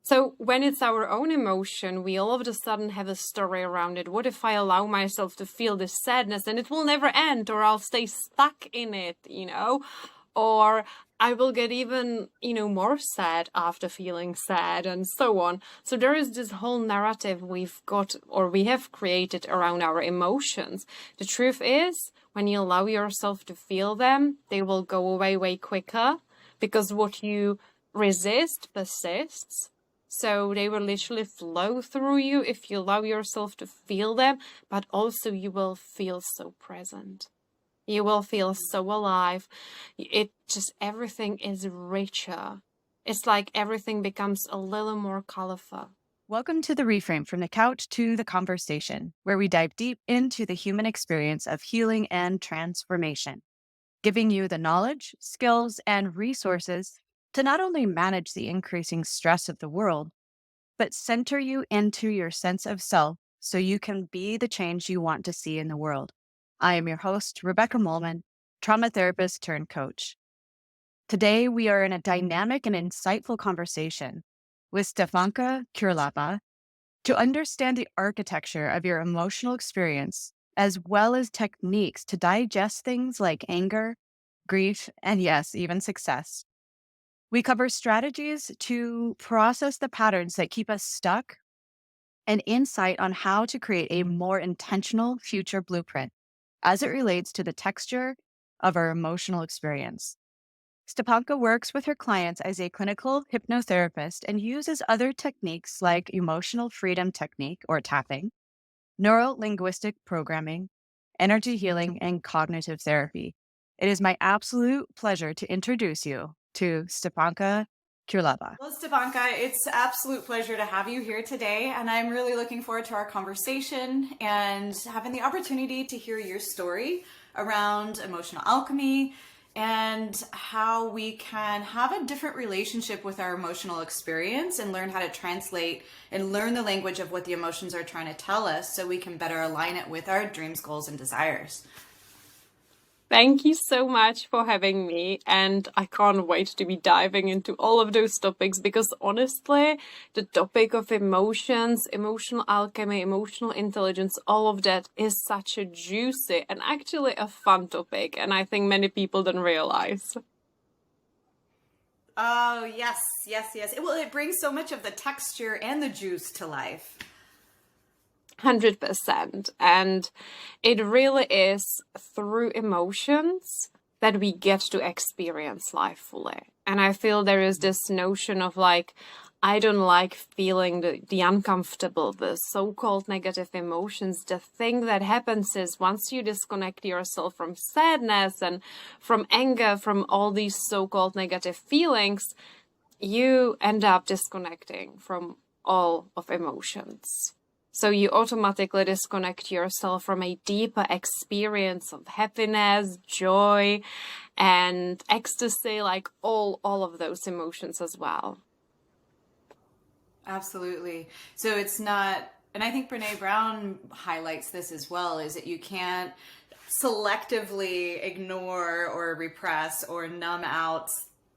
So when it's our own emotion, we all of a sudden have a story around it. What if I allow myself to feel this sadness and it will never end, or I'll stay stuck in it, or I will get even, more sad after feeling sad and so on. So there is this whole narrative we've got, or we have created around our emotions. The truth is, when you allow yourself to feel them, they will go away way quicker, because what you resist persists. So they will literally flow through you if you allow yourself to feel them, but also you will feel so present. You will feel so alive. Everything is richer. It's like everything becomes a little more colorful. Welcome to the Reframe, from the couch to the conversation, where we dive deep into the human experience of healing and transformation, giving you the knowledge, skills, and resources to not only manage the increasing stress of the world, but center you into your sense of self so you can be the change you want to see in the world. I am your host, Rebecca Molman, trauma therapist turned coach. Today, we are in a dynamic and insightful conversation with Stepanka Kuralova to understand the architecture of your emotional experience, as well as techniques to digest things like anger, grief, and yes, even success. We cover strategies to process the patterns that keep us stuck and insight on how to create a more intentional future blueprint as it relates to the texture of our emotional experience. Stepanka works with her clients as a clinical hypnotherapist and uses other techniques like emotional freedom technique or tapping, neuro-linguistic programming, energy healing, and cognitive therapy. It is my absolute pleasure to introduce you to Stepanka Kuralova. Well, Stepanka, it's an absolute pleasure to have you here today, and I'm really looking forward to our conversation and having the opportunity to hear your story around emotional alchemy and how we can have a different relationship with our emotional experience and learn how to translate and learn the language of what the emotions are trying to tell us so we can better align it with our dreams, goals, and desires. Thank you so much for having me, and I can't wait to be diving into all of those topics, because honestly, the topic of emotions, emotional alchemy, emotional intelligence, all of that is such a juicy and actually a fun topic, and I think many people don't realize. Oh, yes. Well, it brings so much of the texture and the juice to life. 100%. And it really is through emotions that we get to experience life fully. And I feel there is this notion of like, I don't like feeling the uncomfortable, the so-called negative emotions. The thing that happens is once you disconnect yourself from sadness and from anger, from all these so-called negative feelings, you end up disconnecting from all of emotions. So you automatically disconnect yourself from a deeper experience of happiness, joy, and ecstasy, like all of those emotions as well. Absolutely. So it's not, and I think Brene Brown highlights this as well, is that you can't selectively ignore or repress or numb out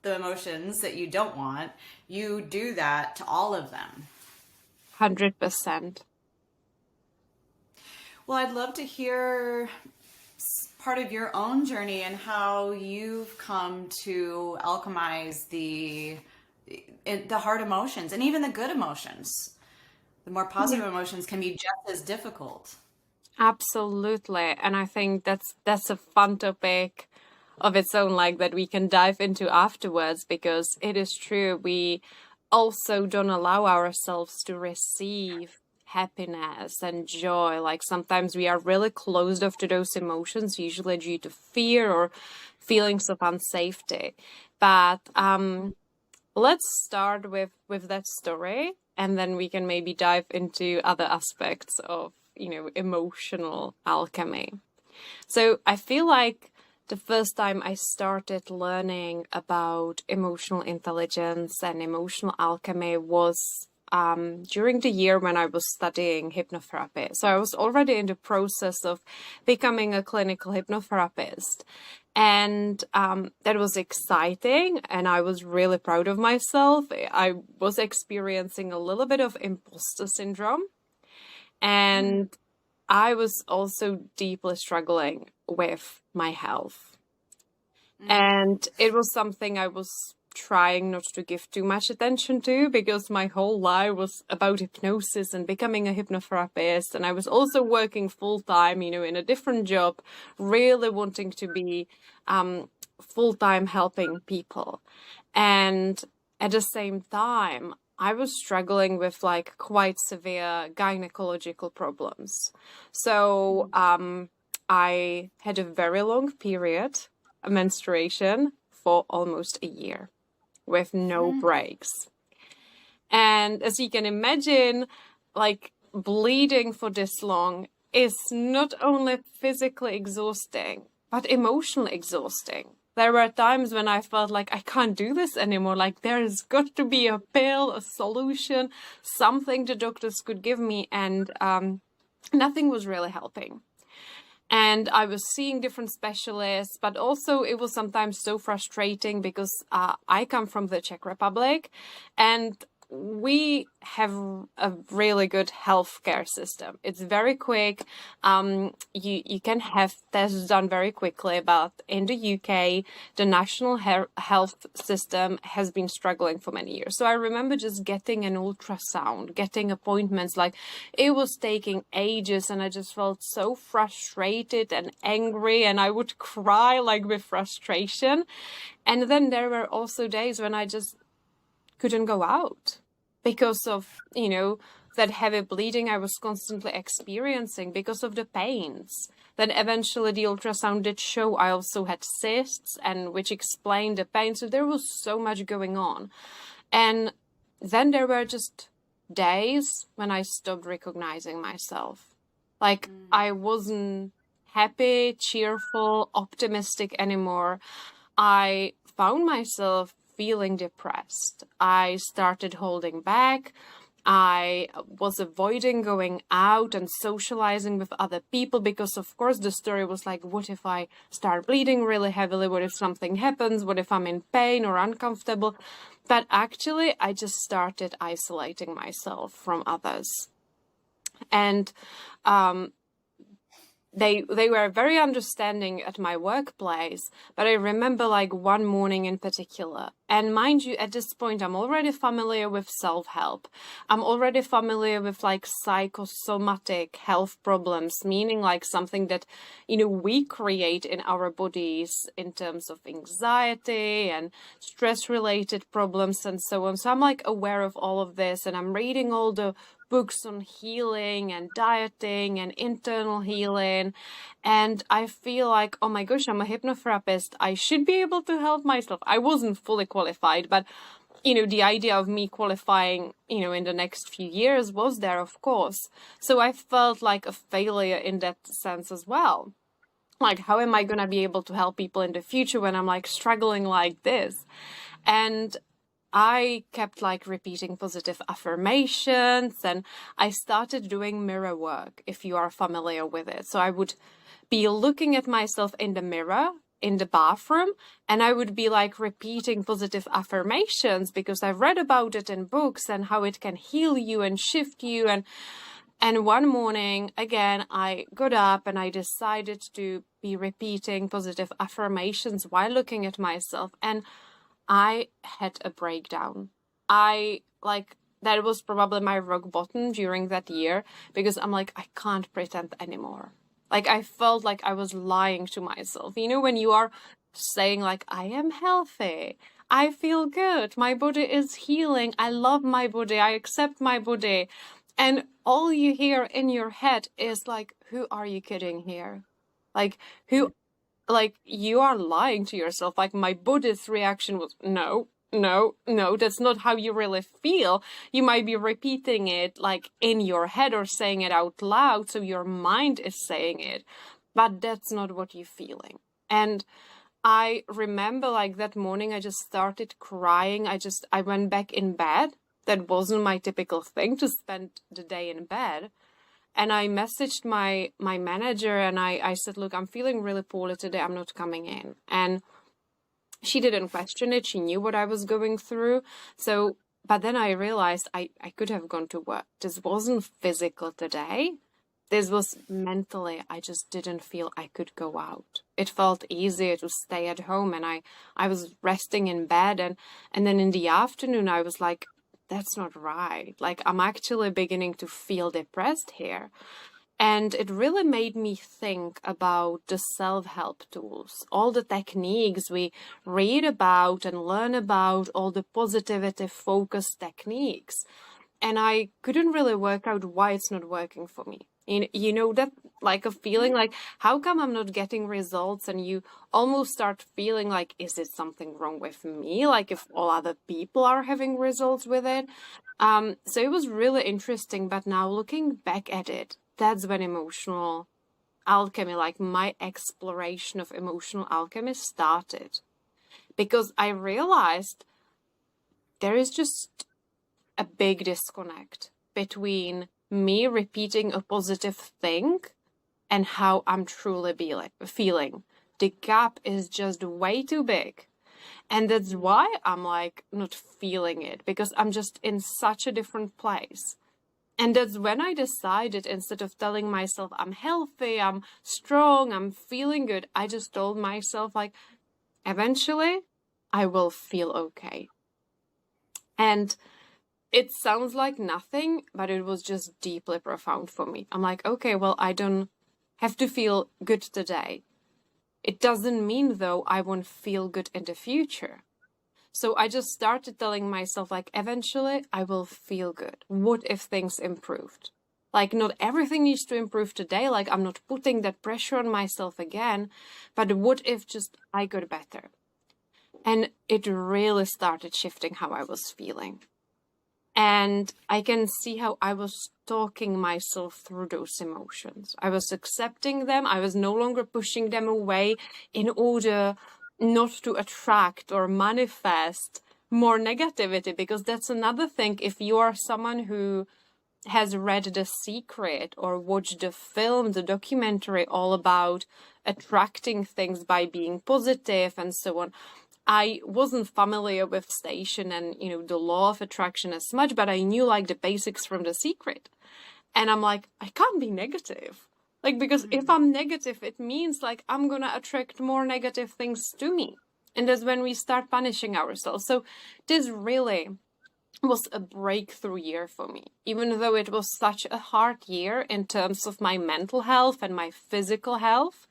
the emotions that you don't want. You do that to all of them. 100%. Well, I'd love to hear part of your own journey and how you've come to alchemize the hard emotions and even the good emotions. The more positive emotions can be just as difficult. Absolutely. And I think that's a fun topic of its own, like that we can dive into afterwards, because it is true. We also don't allow ourselves to receive happiness and joy. Like sometimes we are really closed off to those emotions, usually due to fear or feelings of unsafety. But let's start with that story, and then we can maybe dive into other aspects of, emotional alchemy. So I feel like the first time I started learning about emotional intelligence and emotional alchemy was during the year when I was studying hypnotherapy. So I was already in the process of becoming a clinical hypnotherapist. And that was exciting, and I was really proud of myself. I was experiencing a little bit of imposter syndrome, and I was also deeply struggling with my health. And it was something I was trying not to give too much attention to, because my whole life was about hypnosis and becoming a hypnotherapist. And I was also working full time, in a different job, really wanting to be full time helping people. And at the same time, I was struggling with like quite severe gynecological problems. So I had a very long period, a menstruation, for almost a year with no breaks. And as you can imagine, like bleeding for this long is not only physically exhausting, but emotionally exhausting. There were times when I felt like I can't do this anymore. Like there's got to be a pill, a solution, something the doctors could give me. And nothing was really helping. And I was seeing different specialists, but also it was sometimes so frustrating because I come from the Czech Republic, and we have a really good healthcare system. It's very quick. You can have tests done very quickly, but in the UK, the national health system has been struggling for many years. So I remember just getting an ultrasound, getting appointments, like it was taking ages, and I just felt so frustrated and angry, and I would cry like with frustration. And then there were also days when I just couldn't go out because of, that heavy bleeding I was constantly experiencing because of the pains. Then eventually the ultrasound did show I also had cysts, and which explained the pain. So there was so much going on. And then there were just days when I stopped recognizing myself. Like I wasn't happy, cheerful, optimistic anymore. I found myself feeling depressed. I started holding back. I was avoiding going out and socializing with other people because, of course, the story was like, what if I start bleeding really heavily? What if something happens? What if I'm in pain or uncomfortable? But actually, I just started isolating myself from others. And they were very understanding at my workplace, but I remember like one morning in particular. And mind you, at this point, I'm already familiar with self-help. I'm already familiar with like psychosomatic health problems, meaning like something that, we create in our bodies in terms of anxiety and stress-related problems and so on. So I'm like aware of all of this, and I'm reading all the books on healing and dieting and internal healing. And I feel like, oh my gosh, I'm a hypnotherapist. I should be able to help myself. I wasn't fully qualified, but, the idea of me qualifying, in the next few years was there, of course. So I felt like a failure in that sense as well. Like, how am I going to be able to help people in the future when I'm like struggling like this? And I kept like repeating positive affirmations, and I started doing mirror work, if you are familiar with it. So I would be looking at myself in the mirror in the bathroom, and I would be like repeating positive affirmations because I've read about it in books and how it can heal you and shift you. And one morning, again, I got up and I decided to be repeating positive affirmations while looking at myself, and I had a breakdown. That was probably my rock bottom during that year, because I'm like, I can't pretend anymore. Like, I felt like I was lying to myself. When you are saying like, I am healthy, I feel good, my body is healing, I love my body, I accept my body. And all you hear in your head is like, who are you kidding here? Like, you are lying to yourself. Like, my body's reaction was, no, that's not how you really feel. You might be repeating it like in your head or saying it out loud, so your mind is saying it, but that's not what you're feeling. And I remember like that morning, I just started crying. I went back in bed That wasn't my typical thing to spend the day in bed. And I messaged my manager and I said, look, I'm feeling really poorly today. I'm not coming in. And she didn't question it. She knew what I was going through. So, but then I realized I could have gone to work. This wasn't physical today. This was mentally. I just didn't feel I could go out. It felt easier to stay at home, and I was resting in bed. And then in the afternoon, I was like, that's not right. Like, I'm actually beginning to feel depressed here. And it really made me think about the self-help tools, all the techniques we read about and learn about, all the positivity focused techniques. And I couldn't really work out why it's not working for me. You know, that like a feeling like, how come I'm not getting results? And you almost start feeling like, is it something wrong with me? Like if all other people are having results with it. So it was really interesting. But now looking back at it, that's when emotional alchemy, like my exploration of emotional alchemy started. Because I realized there is just a big disconnect between me repeating a positive thing and how I'm truly feeling. The gap is just way too big. And that's why I'm like not feeling it, because I'm just in such a different place. And that's when I decided, instead of telling myself I'm healthy, I'm strong, I'm feeling good, I just told myself like, eventually I will feel okay. And it sounds like nothing, but it was just deeply profound for me. I'm like, okay, well, I don't have to feel good today. It doesn't mean, though, I won't feel good in the future. So I just started telling myself, like, eventually I will feel good. What if things improved? Like, not everything needs to improve today. Like, I'm not putting that pressure on myself again. But what if just I got better? And it really started shifting how I was feeling. And I can see how I was talking myself through those emotions. I was accepting them. I was no longer pushing them away in order not to attract or manifest more negativity, because that's another thing. If you are someone who has read The Secret or watched the film, the documentary all about attracting things by being positive and so on, I wasn't familiar with station and, you know, the law of attraction as much, but I knew like the basics from The Secret. And I'm like, I can't be negative. Like, because if I'm negative, it means like I'm going to attract more negative things to me. And that's when we start punishing ourselves. So this really was a breakthrough year for me, even though it was such a hard year in terms of my mental health and my physical health.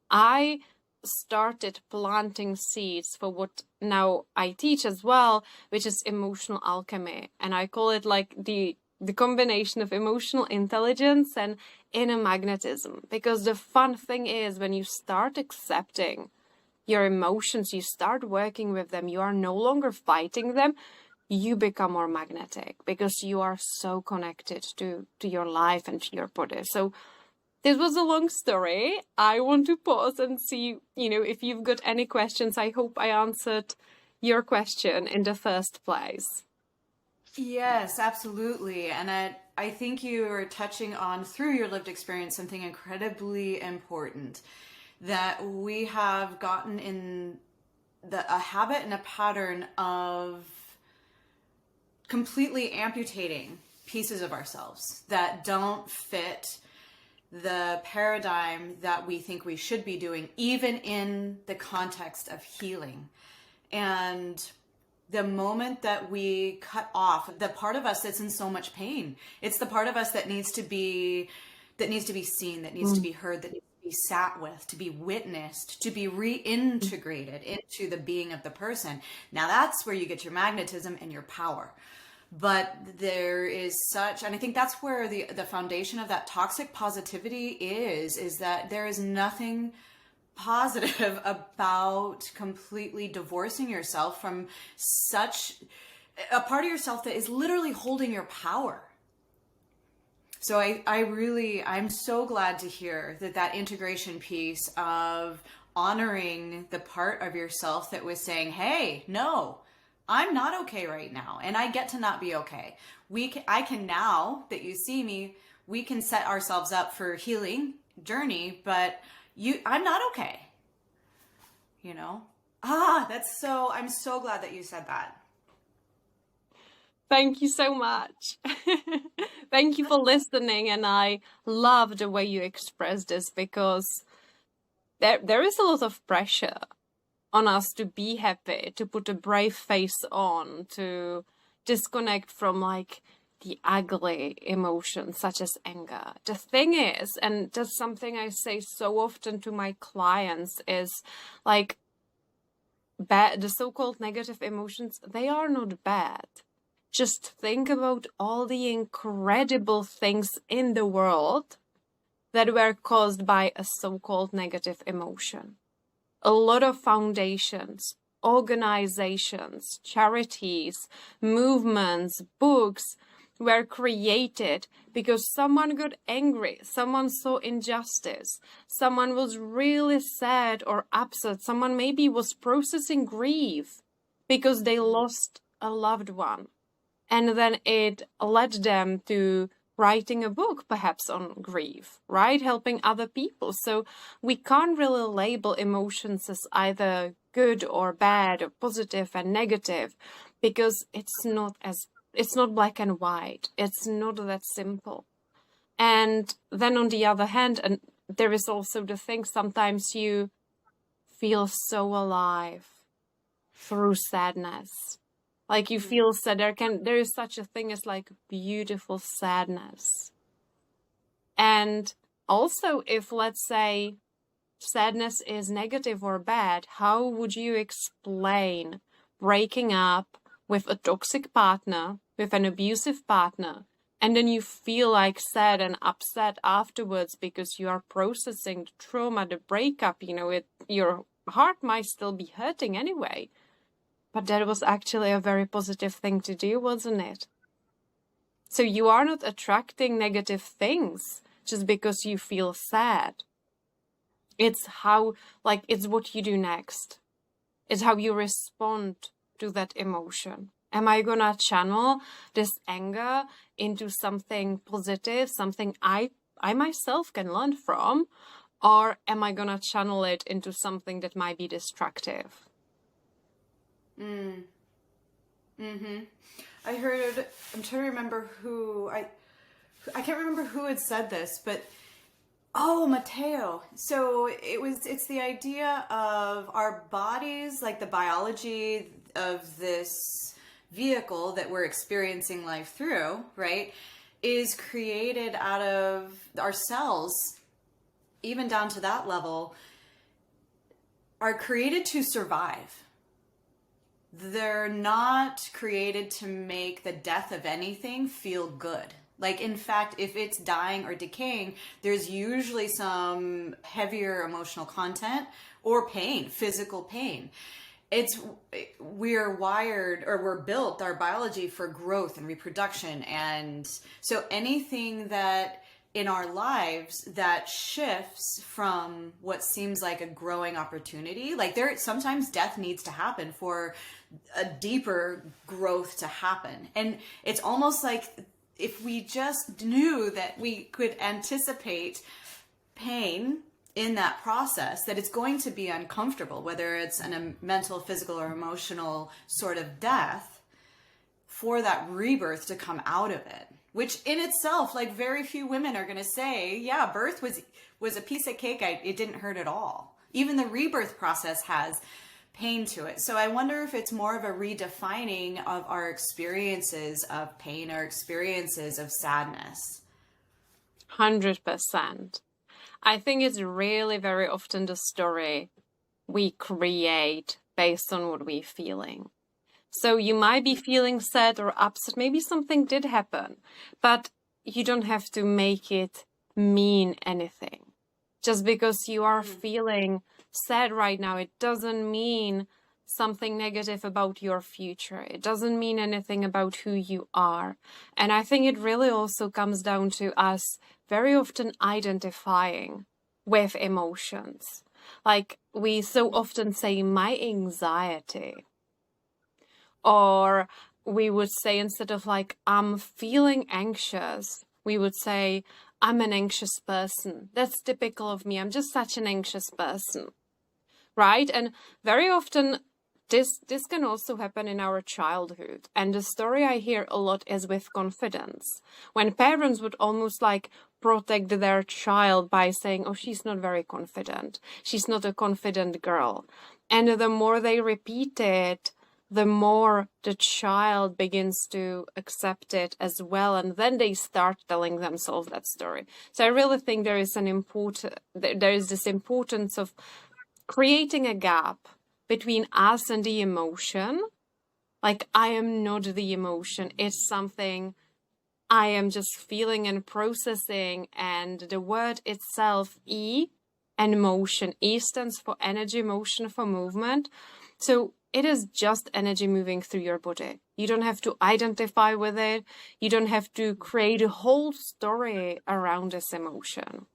I started planting seeds for what now I teach as well, which is emotional alchemy. And I call it like the combination of emotional intelligence and inner magnetism. Because the fun thing is, when you start accepting your emotions, you start working with them, you are no longer fighting them, you become more magnetic because you are so connected to your life and to your body. So this was a long story. I want to pause and see, you know, if you've got any questions. I hope I answered your question in the first place. Yes, absolutely. And I think you are touching on, through your lived experience, something incredibly important, that we have gotten in a habit and a pattern of completely amputating pieces of ourselves that don't fit the paradigm that we think we should be doing, even in the context of healing. And the moment that we cut off the part of us that's in so much pain, it's the part of us that needs to be seen, that needs to be heard, that needs to be sat with, to be witnessed, to be reintegrated into the being of the person. Now that's where you get your magnetism and your power. But there is such, and I think that's where the foundation of that toxic positivity is that there is nothing positive about completely divorcing yourself from such a part of yourself that is literally holding your power. So I'm so glad to hear that integration piece of honoring the part of yourself that was saying, hey, no, I'm not okay right now, and I get to not be okay. I can, now that you see me, we can set ourselves up for healing journey, but I'm not okay. You know? I'm so glad that you said that. Thank you so much. Thank you for listening. And I love the way you express this, because there is a lot of pressure on us to be happy, to put a brave face on, to disconnect from like the ugly emotions such as anger. The thing is, and that's something I say so often to my clients, is like the so-called negative emotions, they are not bad. Just think about all the incredible things in the world that were caused by a so-called negative emotion. A lot of foundations, organizations, charities, movements, books were created because someone got angry, someone saw injustice, someone was really sad or upset, someone maybe was processing grief because they lost a loved one. And then it led them to writing a book, perhaps on grief, right? Helping other people. So we can't really label emotions as either good or bad or positive and negative, because it's not black and white. It's not that simple. And then on the other hand, and there is also the thing, sometimes you feel so alive through sadness. Like you feel sad. There is such a thing as like beautiful sadness. And also, if let's say sadness is negative or bad, how would you explain breaking up with a toxic partner, with an abusive partner, and then you feel like sad and upset afterwards because you are processing the trauma, the breakup, your heart might still be hurting anyway. But that was actually a very positive thing to do, wasn't it? So you are not attracting negative things just because you feel sad. It's it's what you do next. It's how you respond to that emotion. Am I gonna channel this anger into something positive, something I myself can learn from? Or am I gonna channel it into something that might be destructive? I heard, I'm trying to remember I can't remember who had said this, but Matteo. So it's the idea of our bodies, like the biology of this vehicle that we're experiencing life through, right, is created out of our cells, even down to that level, are created to survive. They're not created to make the death of anything feel good. Like, in fact, if it's dying or decaying, there's usually some heavier emotional content or pain, physical pain. We're wired, or we're built, our biology, for growth and reproduction. And so anything that in our lives that shifts from what seems like a growing opportunity, like sometimes death needs to happen for a deeper growth to happen. And it's almost like if we just knew that we could anticipate pain in that process, that it's going to be uncomfortable, whether it's a mental, physical, or emotional sort of death, for that rebirth to come out of it. Which in itself, like, very few women are going to say, yeah, birth was a piece of cake. It didn't hurt at all. Even the rebirth process has pain to it. So I wonder if it's more of a redefining of our experiences of pain, our experiences of sadness. 100%. I think it's really very often the story we create based on what we're feeling. So you might be feeling sad or upset. Maybe something did happen, but you don't have to make it mean anything. Just because you are feeling sad right now, it doesn't mean something negative about your future. It doesn't mean anything about who you are. And I think it really also comes down to us very often identifying with emotions. Like we so often say, my anxiety, Or we would say, instead of like, I'm feeling anxious, we would say, I'm an anxious person. That's typical of me. I'm just such an anxious person. Right? And very often this can also happen in our childhood. And the story I hear a lot is with confidence. When parents would almost like protect their child by saying, oh, she's not very confident. She's not a confident girl. And the more they repeat it, the more the child begins to accept it as well. And then they start telling themselves that story. So I really think there is this importance of creating a gap between us and the emotion. Like, I am not the emotion. It's something I am just feeling and processing. And the word itself, E, and motion. E stands for energy, motion for movement. So it is just energy moving through your body. You don't have to identify with it. You don't have to create a whole story around this emotion.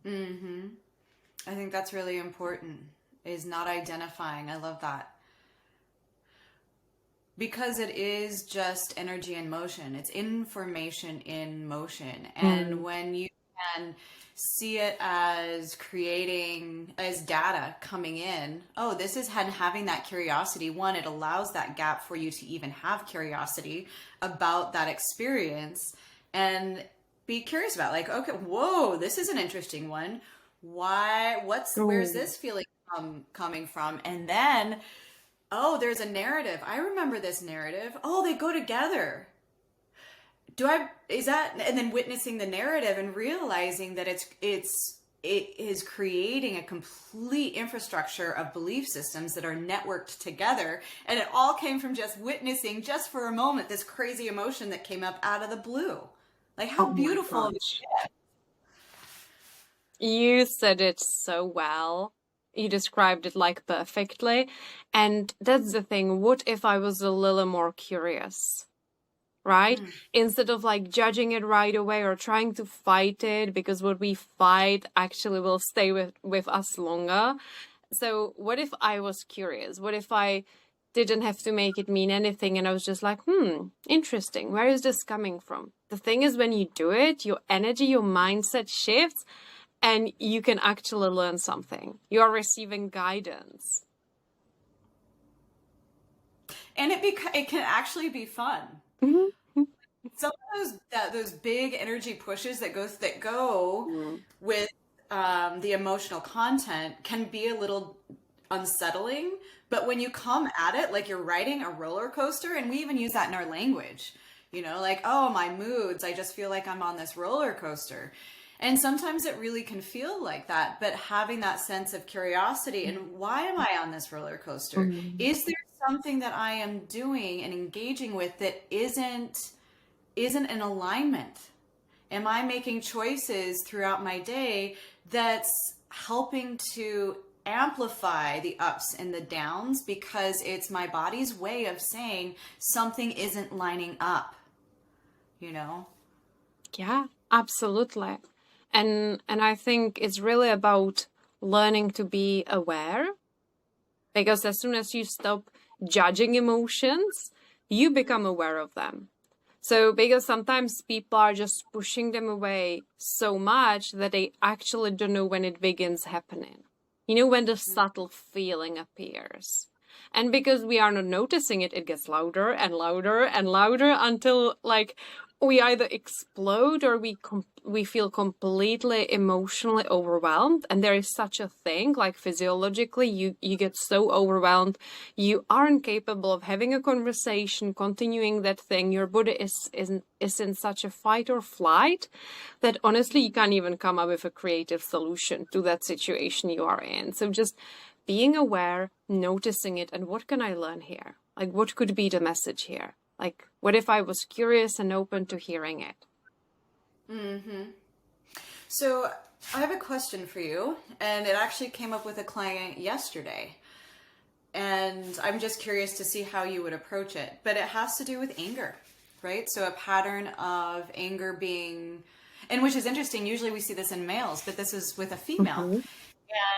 I think that's really important, is not identifying. I love that. Because it is just energy in motion. It's information in motion. And when you can see it as creating, as data coming in, oh, this is having that curiosity. One, it allows that gap for you to even have curiosity about that experience and be curious about, like, okay, whoa, this is an interesting one. Where's this feeling coming from? And then, oh, there's a narrative. I remember this narrative. Oh, they go together. And then witnessing the narrative and realizing that it is creating a complete infrastructure of belief systems that are networked together. And it all came from just witnessing, just for a moment, this crazy emotion that came up out of the blue. Like, how beautiful is it? You said it so well. You described it like perfectly. And that's the thing. What if I was a little more curious? Right? Instead of like judging it right away or trying to fight it, because what we fight actually will stay with us longer. So what if I was curious? What if I didn't have to make it mean anything and I was just like, interesting. Where is this coming from? The thing is, when you do it, your energy, your mindset shifts and you can actually learn something. You are receiving guidance. And it can actually be fun. Some of those big energy pushes that go with the emotional content can be a little unsettling, but when you come at it like you're riding a roller coaster, and we even use that in our language, like, oh, my moods, I just feel like I'm on this roller coaster. And sometimes it really can feel like that, but having that sense of curiosity and why am I on this roller coaster? Is there something that I am doing and engaging with that isn't in alignment? Am I making choices throughout my day that's helping to amplify the ups and the downs because it's my body's way of saying something isn't lining up, Yeah, absolutely. And I think it's really about learning to be aware, because as soon as you stop judging emotions, you become aware of them. So because sometimes people are just pushing them away so much that they actually don't know when it begins happening. When the subtle feeling appears. And because we are not noticing it, it gets louder and louder and louder until like we either explode or we feel completely emotionally overwhelmed. And there is such a thing, like physiologically, you get so overwhelmed, you aren't capable of having a conversation, continuing that thing. Your body is in such a fight or flight that honestly you can't even come up with a creative solution to that situation you are in. So just being aware, noticing it, and what can I learn here? Like, what could be the message here? Like, what if I was curious and open to hearing it? So I have a question for you, and it actually came up with a client yesterday. And I'm just curious to see how you would approach it. But it has to do with anger, right? So a pattern of anger being, and which is interesting, usually we see this in males, but this is with a female.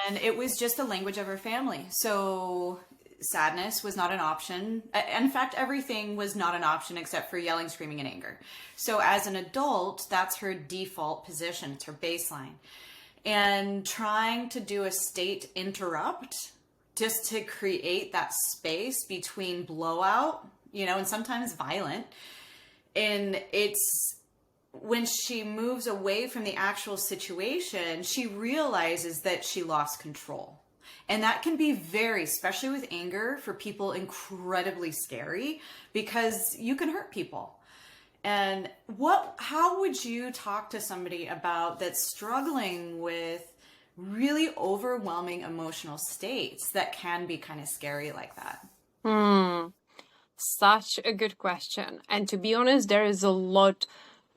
And it was just the language of her family. So sadness was not an option. In fact, everything was not an option except for yelling, screaming, and anger. So as an adult, that's her default position. It's her baseline. And trying to do a state interrupt just to create that space between blowout, and sometimes violent. And it's when she moves away from the actual situation, she realizes that she lost control. And that can be especially with anger, for people incredibly scary, because you can hurt people. And how would you talk to somebody about that's struggling with really overwhelming emotional states that can be kind of scary like that? Such a good question. And to be honest, there is a lot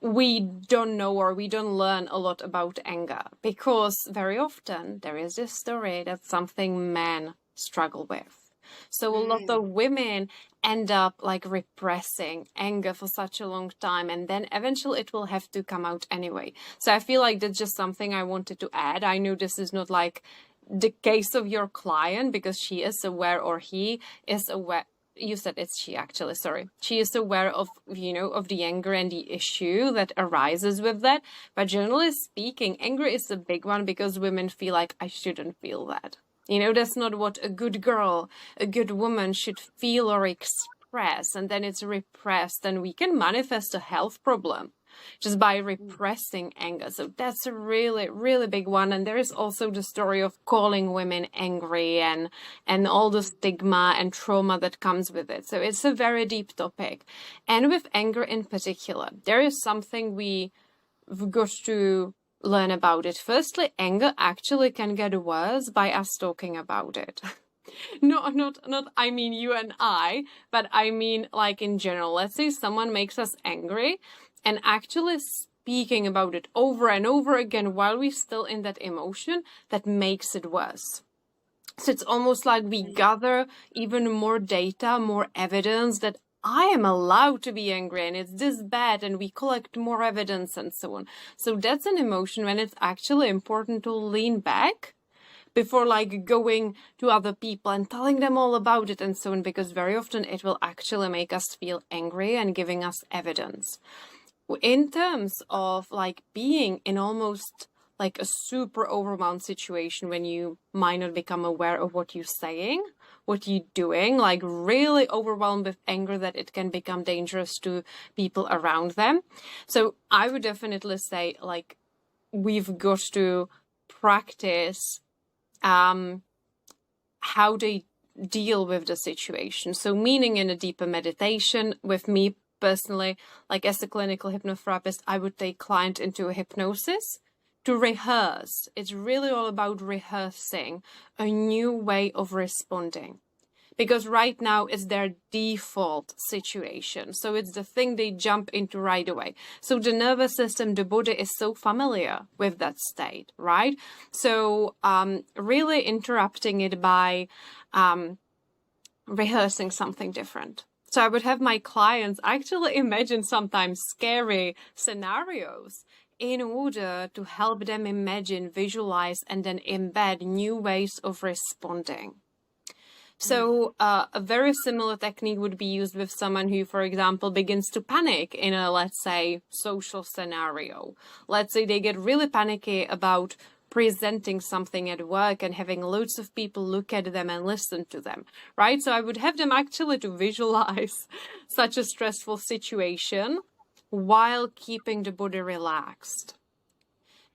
we don't know, or we don't learn a lot about anger, because very often there is this story that's something men struggle with. So a lot of women end up like repressing anger for such a long time, and then eventually it will have to come out anyway. So I feel like that's just something I wanted to add. I know this is not like the case of your client, because she is aware, or he is aware. You said it's she, actually, sorry. She is aware of, of the anger and the issue that arises with that. But generally speaking, anger is a big one, because women feel like, I shouldn't feel that. That's not what a good girl, a good woman should feel or express. And then it's repressed, and we can manifest a health problem just by repressing anger. So that's a really, really big one. And there is also the story of calling women angry and all the stigma and trauma that comes with it. So it's a very deep topic. And with anger in particular, there is something we've got to learn about it. Firstly, anger actually can get worse by us talking about it. Not I mean you and I, but I mean like in general. Let's say someone makes us angry, and actually speaking about it over and over again while we're still in that emotion, that makes it worse. So it's almost like we gather even more data, more evidence that I am allowed to be angry and it's this bad, and we collect more evidence and so on. So that's an emotion when it's actually important to lean back before like going to other people and telling them all about it and so on, because very often it will actually make us feel angry and giving us evidence. In terms of like being in almost like a super overwhelmed situation when you might not become aware of what you're saying, what you're doing, like really overwhelmed with anger that it can become dangerous to people around them. So I would definitely say like we've got to practice how they deal with the situation. So meaning in a deeper meditation. With me personally, like as a clinical hypnotherapist, I would take client into a hypnosis to rehearse. It's really all about rehearsing a new way of responding. Because right now it's their default situation. So it's the thing they jump into right away. So the nervous system, the body is so familiar with that state, right? So really interrupting it by rehearsing something different. So I would have my clients actually imagine sometimes scary scenarios in order to help them imagine, visualize, and then embed new ways of responding. So a very similar technique would be used with someone who, for example, begins to panic in a, let's say, social scenario. Let's say they get really panicky about presenting something at work and having loads of people look at them and listen to them, right? So I would have them actually to visualize such a stressful situation while keeping the body relaxed.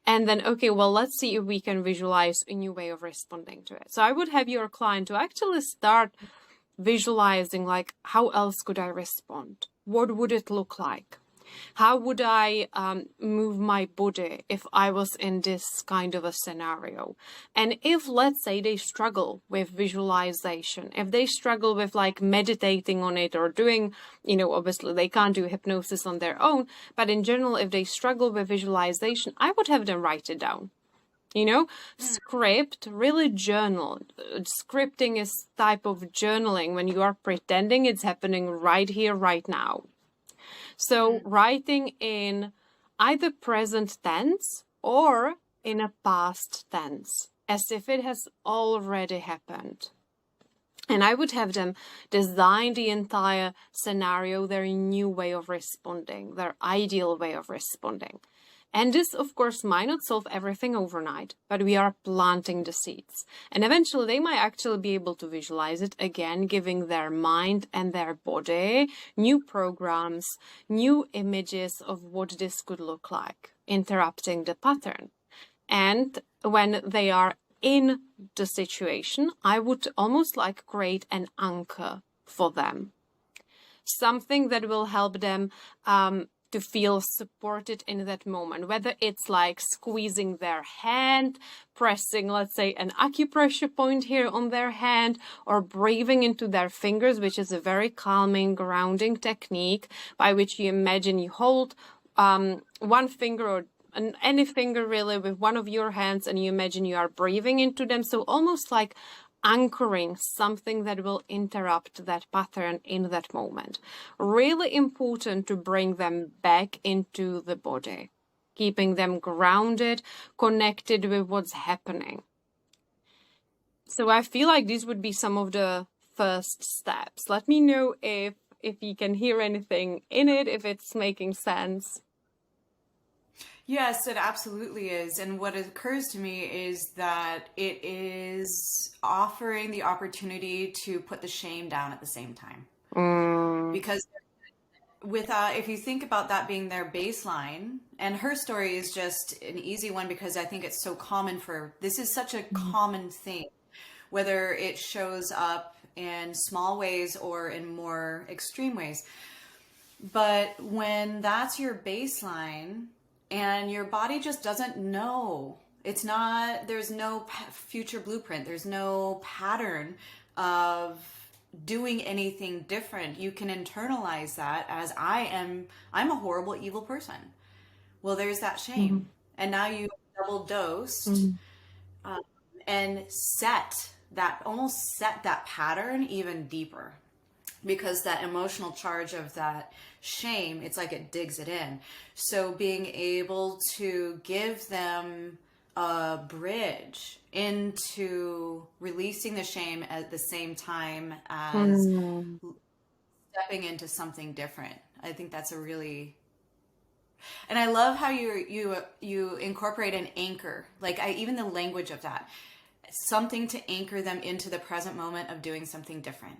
And then, okay, well, let's see if we can visualize a new way of responding to it. So I would have your client to actually start visualizing, like, how else could I respond? What would it look like? How would I move my body if I was in this kind of a scenario? And if, let's say, they struggle with visualization, if they struggle with like meditating on it or doing, obviously they can't do hypnosis on their own, but in general, if they struggle with visualization, I would have them write it down. Script, really journal. Scripting is type of journaling when you are pretending it's happening right here, right now. So writing in either present tense or in a past tense, as if it has already happened. And I would have them design the entire scenario, their new way of responding, their ideal way of responding. And this, of course, might not solve everything overnight, but we are planting the seeds. And eventually they might actually be able to visualize it again, giving their mind and their body new programs, new images of what this could look like, interrupting the pattern. And when they are in the situation, I would almost like create an anchor for them. Something that will help them to feel supported in that moment, whether it's like squeezing their hand, pressing, let's say, an acupressure point here on their hand, or breathing into their fingers, which is a very calming, grounding technique by which you imagine you hold one finger or any finger really with one of your hands, and you imagine you are breathing into them. So almost like anchoring something that will interrupt that pattern in that moment. Really important to bring them back into the body, keeping them grounded, connected with what's happening. So I feel like these would be some of the first steps. Let me know if you can hear anything in it, if it's making sense. Yes, it absolutely is. And what occurs to me is that it is offering the opportunity to put the shame down at the same time. Because if you think about that being their baseline, and her story is just an easy one because I think it's so common this is such a common thing, whether it shows up in small ways or in more extreme ways. But when that's your baseline, and your body just doesn't know. There's no future blueprint. There's no pattern of doing anything different. You can internalize that as I'm a horrible, evil person. Well, there's that shame. And now you double dosed and set that pattern even deeper. Because that emotional charge of that shame, it's like it digs it in. So being able to give them a bridge into releasing the shame at the same time as stepping into something different. I think that's and I love how you incorporate an anchor, even the language of that, something to anchor them into the present moment of doing something different.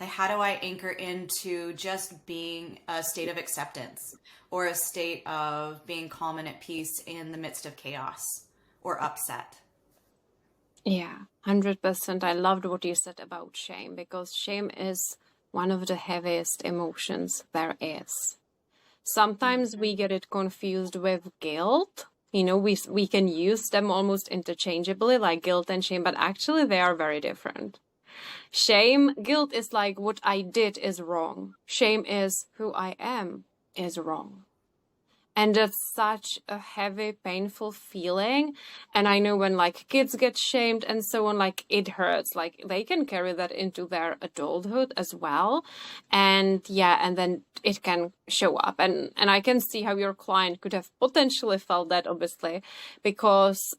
Like, how do I anchor into just being a state of acceptance or a state of being calm and at peace in the midst of chaos or upset? Yeah, 100%. I loved what you said about shame, because shame is one of the heaviest emotions there is. Sometimes we get it confused with guilt. You know, we can use them almost interchangeably, like guilt and shame, but actually they are very different. Guilt is like what I did is wrong. Shame is who I am is wrong. And that's such a heavy, painful feeling. And I know when kids get shamed and so on, it hurts. They can carry that into their adulthood as well. And and then it can show up. And I can see how your client could have potentially felt that, obviously, because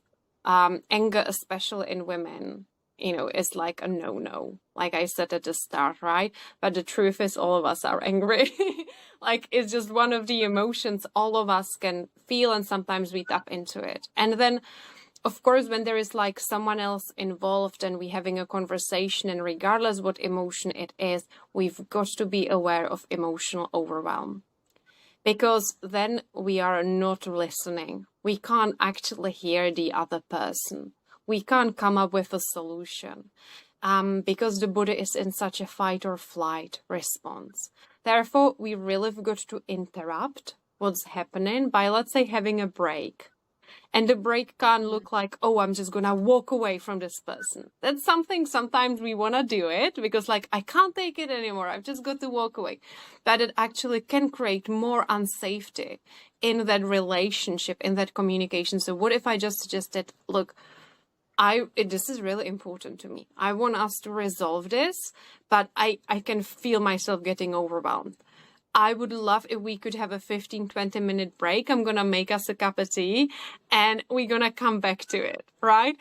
anger, especially in women, is like a no-no, like I said at the start, right? But the truth is all of us are angry. It's just one of the emotions all of us can feel, and sometimes we tap into it. And then, of course, when there is someone else involved and we're having a conversation, and regardless what emotion it is, we've got to be aware of emotional overwhelm. Because then we are not listening. We can't actually hear the other person. We can't come up with a solution because the body is in such a fight or flight response. Therefore, we really have got to interrupt what's happening by, let's say, having a break. And the break can't look like, oh, I'm just going to walk away from this person. That's something sometimes we want to do it because I can't take it anymore. I've just got to walk away. But it actually can create more unsafety in that relationship, in that communication. So what if I just suggested, look, this is really important to me. I want us to resolve this, but I can feel myself getting overwhelmed. I would love if we could have a 15-20 minute break. I'm going to make us a cup of tea and we're going to come back to it, right?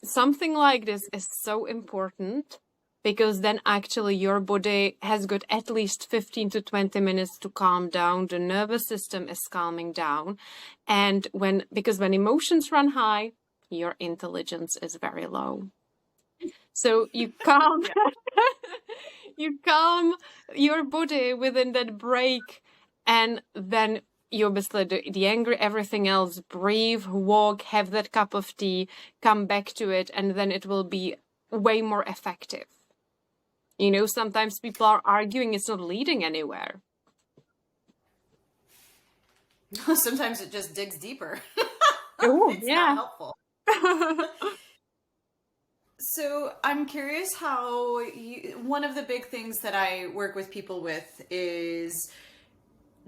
Something like this is so important because then actually your body has got at least 15 to 20 minutes to calm down. The nervous system is calming down. And because when emotions run high, your intelligence is very low. So you calm, you calm your body within that break, and then you obviously the anger, everything else, breathe, walk, have that cup of tea, come back to it, and then it will be way more effective. You know, sometimes people are arguing, it's not leading anywhere. Sometimes it just digs deeper. Oh, It's yeah. not helpful. So I'm curious how one of the big things that I work with people with is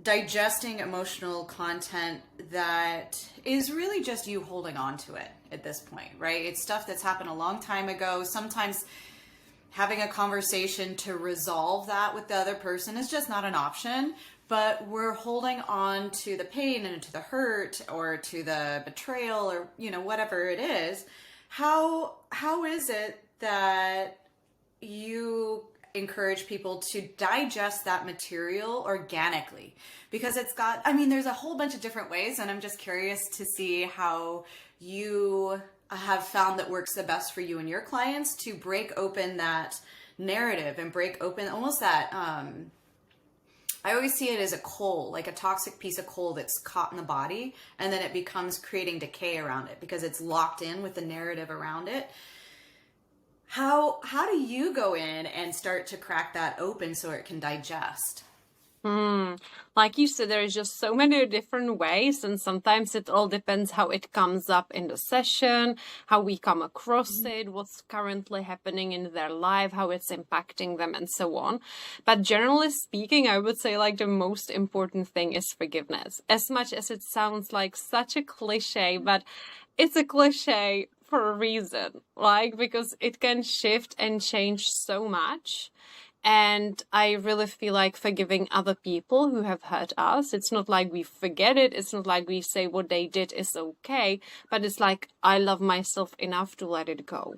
digesting emotional content that is really just you holding on to it at this point, right? It's stuff that's happened a long time ago. Sometimes having a conversation to resolve that with the other person is just not an option, but we're holding on to the pain and to the hurt or to the betrayal or, you know, whatever it is. How is it that you encourage people to digest that material organically? Because there's a whole bunch of different ways, and I'm just curious to see how you have found that works the best for you and your clients to break open that narrative and break open almost that, I always see it as a coal, like a toxic piece of coal that's caught in the body, and then it becomes creating decay around it because it's locked in with the narrative around it. How do you go in and start to crack that open so it can digest? Like you said, there is just so many different ways, and sometimes it all depends how it comes up in the session, how we come across it, what's currently happening in their life, how it's impacting them, and so on. But generally speaking, I would say like the most important thing is forgiveness. As much as it sounds like such a cliche, but it's a cliche for a reason, like because it can shift and change so much. And I really feel like forgiving other people who have hurt us. It's not like we forget it. It's not like we say what they did is okay. But it's like I love myself enough to let it go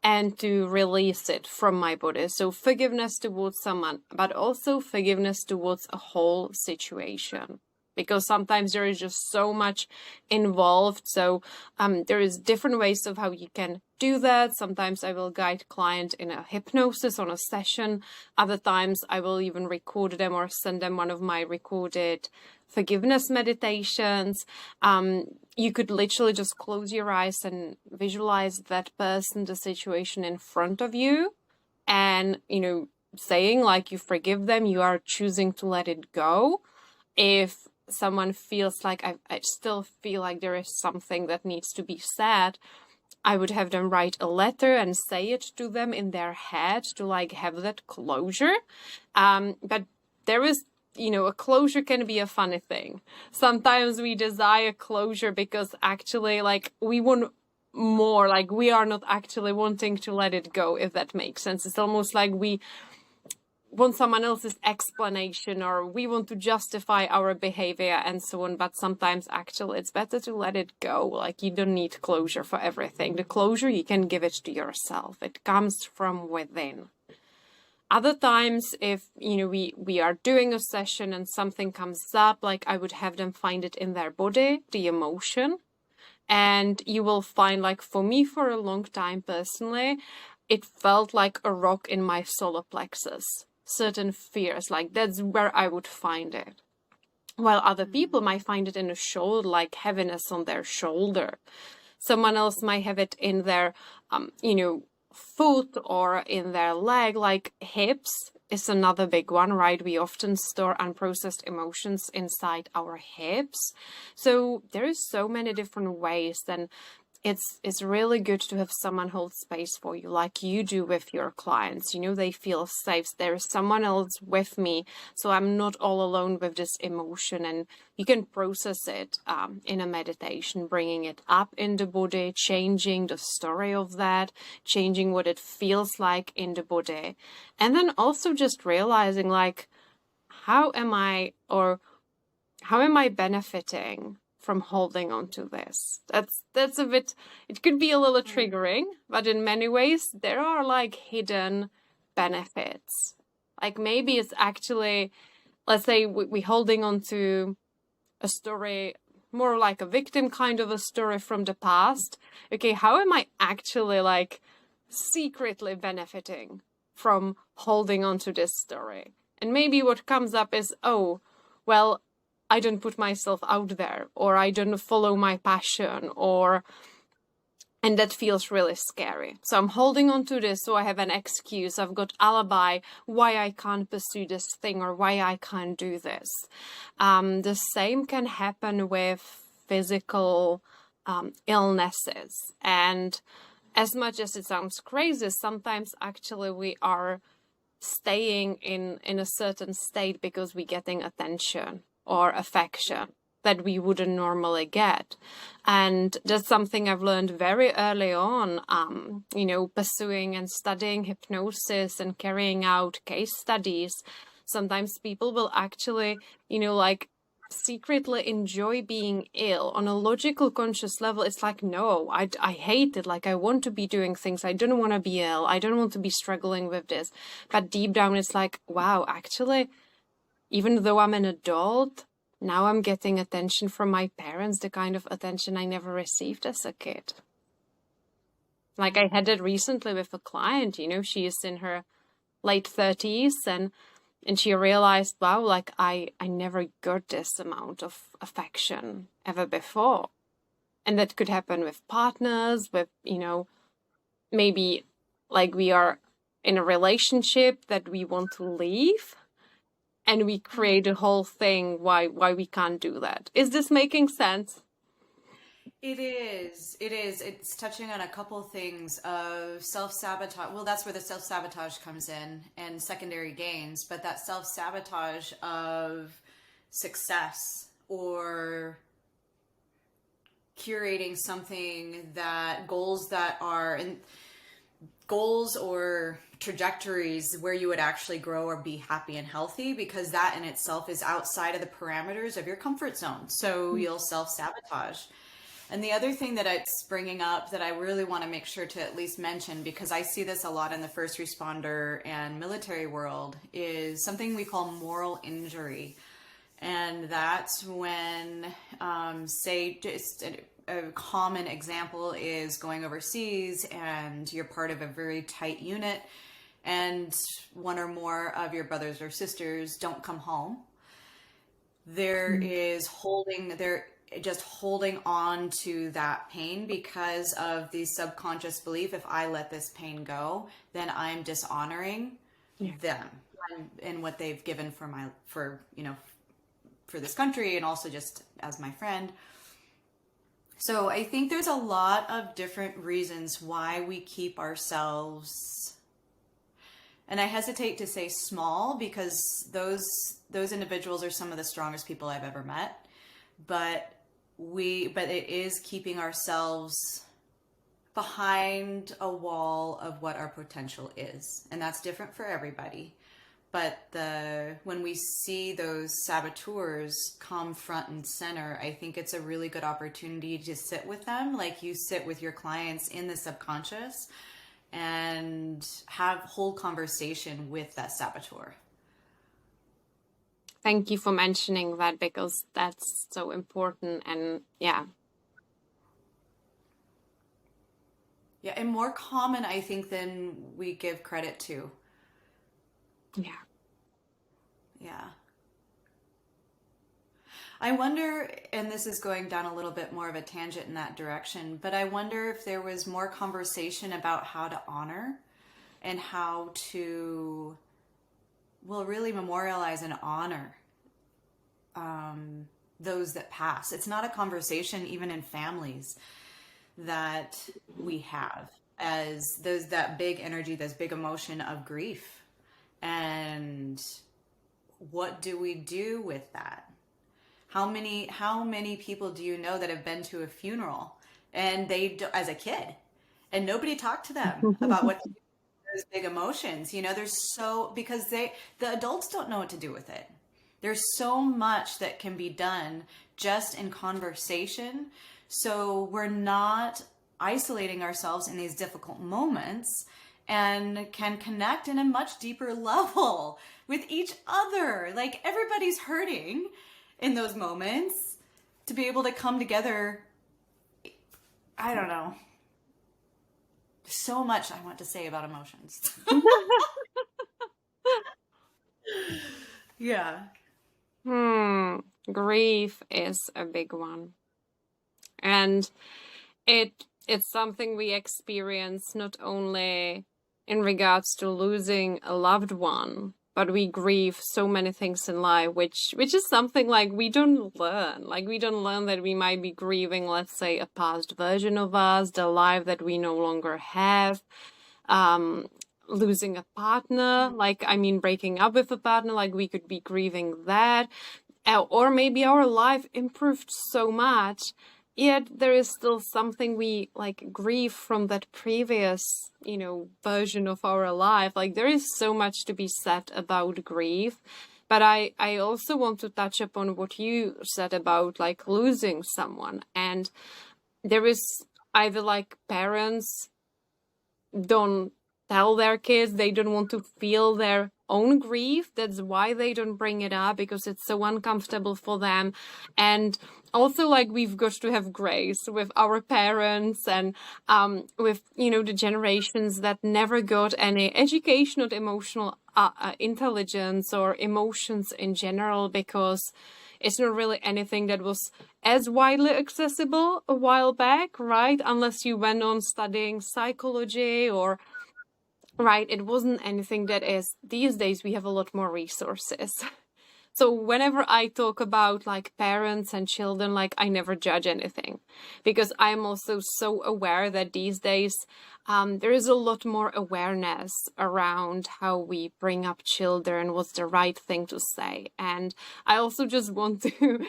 and to release it from my body. So forgiveness towards someone, but also forgiveness towards a whole situation. Because sometimes there is just so much involved. So there is different ways of how you can do that. Sometimes I will guide client in a hypnosis on a session. Other times I will even record them or send them one of my recorded forgiveness meditations. You could literally just close your eyes and visualize that person, the situation in front of you, and, you know, saying like you forgive them, you are choosing to let it go. If someone feels like I still feel like there is something that needs to be said, I would have them write a letter and say it to them in their head to like have that closure. But there is, you know, a closure can be a funny thing. Sometimes we desire closure because actually like we want more, like we are not actually wanting to let it go, if that makes sense. It's almost like we want someone else's explanation or we want to justify our behavior and so on. But sometimes actually it's better to let it go. Like you don't need closure for everything. The closure, you can give it to yourself. It comes from within. Other times, if, you know, we are doing a session and something comes up, like I would have them find it in their body, the emotion. And you will find, like for me, for a long time personally, it felt like a rock in my solar plexus. Certain fears, like that's where I would find it. While other people might find it in a shoulder, like heaviness on their shoulder. Someone else might have it in their, you know, foot or in their leg, like hips is another big one, right? We often store unprocessed emotions inside our hips. So there is so many different ways. Then it's really good to have someone hold space for you, like you do with your clients. You know, they feel safe. There is someone else with me, so I'm not all alone with this emotion. And you can process it in a meditation, bringing it up in the body, changing the story of that, changing what it feels like in the body. And then also just realizing, like, how am I benefiting from holding on to this. That's a bit, it could be a little triggering, but in many ways there are like hidden benefits. Like maybe it's actually, let's say we holding on to a story, more like a victim kind of a story from the past. Okay, how am I actually like secretly benefiting from holding on to this story? And maybe what comes up is, oh, well, I don't put myself out there, or I don't follow my passion, and that feels really scary. So I'm holding on to this, so I have an excuse. I've got alibi why I can't pursue this thing or why I can't do this. The same can happen with physical illnesses. And as much as it sounds crazy, sometimes actually we are staying in a certain state because we're getting attention or affection that we wouldn't normally get. And that's something I've learned very early on, pursuing and studying hypnosis and carrying out case studies. Sometimes people will actually, secretly enjoy being ill on a logical conscious level. It's like, no, I hate it. Like, I want to be doing things. I don't want to be ill. I don't want to be struggling with this. But deep down, it's like, wow, actually, even though I'm an adult, now I'm getting attention from my parents, the kind of attention I never received as a kid. Like I had it recently with a client, she is in her late 30s and she realized, wow, like I never got this amount of affection ever before. And that could happen with partners, with, maybe like we are in a relationship that we want to leave. And we create a whole thing why we can't do that. Is this making sense? It is. It's touching on a couple things of self-sabotage. Well, that's where the self-sabotage comes in and secondary gains, but that self-sabotage of success or curating something that goals or trajectories where you would actually grow or be happy and healthy, because that in itself is outside of the parameters of your comfort zone. So you'll self-sabotage. And the other thing that it's bringing up that I really want to make sure to at least mention, because I see this a lot in the first responder and military world, is something we call moral injury. And that's when, say, just a common example is going overseas and you're part of a very tight unit and one or more of your brothers or sisters don't come home. They're just holding on to that pain because of the subconscious belief, if I let this pain go, then I'm dishonoring them and what they've given for this country and also just as my friend. So I think there's a lot of different reasons why we keep ourselves, and I hesitate to say small because those individuals are some of the strongest people I've ever met, but it is keeping ourselves behind a wall of what our potential is, and that's different for everybody. But when we see those saboteurs come front and center, I think it's a really good opportunity to sit with them, like you sit with your clients in the subconscious, and hold conversation with that saboteur. Thank you for mentioning that, because that's so important. And yeah, and more common, I think, than we give credit to. Yeah. I wonder, and this is going down a little bit more of a tangent in that direction, but I wonder if there was more conversation about how to honor and how to, really memorialize and honor those that pass. It's not a conversation even in families that we have, as that big energy, this big emotion of grief. And what do we do with that? How many people do you know that have been to a funeral and as a kid, and nobody talked to them about what to do with those big emotions? Because the adults don't know what to do with it. There's so much that can be done just in conversation. So we're not isolating ourselves in these difficult moments and can connect in a much deeper level with each other. Like, everybody's hurting in those moments. To be able to come together, I don't know. So much I want to say about emotions. Yeah. Grief is a big one. And it's something we experience not only in regards to losing a loved one, but we grieve so many things in life, which is something like we don't learn. Like, we don't learn that we might be grieving, let's say, a past version of us, the life that we no longer have, losing a partner, like, I mean, breaking up with a partner, like, we could be grieving that. Or maybe our life improved so much, yet there is still something we like grieve from that previous, version of our life. Like, there is so much to be said about grief. But I also want to touch upon what you said about like losing someone. And there is either like parents don't tell their kids, they don't want to feel their own grief. That's why they don't bring it up, because it's so uncomfortable for them. And also, like, we've got to have grace with our parents and with the generations that never got any education on emotional intelligence or emotions in general, because it's not really anything that was as widely accessible a while back, right? Unless you went on studying psychology or, right, it wasn't anything that is. These days we have a lot more resources. So whenever I talk about like parents and children, like, I never judge anything, because I am also so aware that these days there is a lot more awareness around how we bring up children, what's the right thing to say. And I also just want to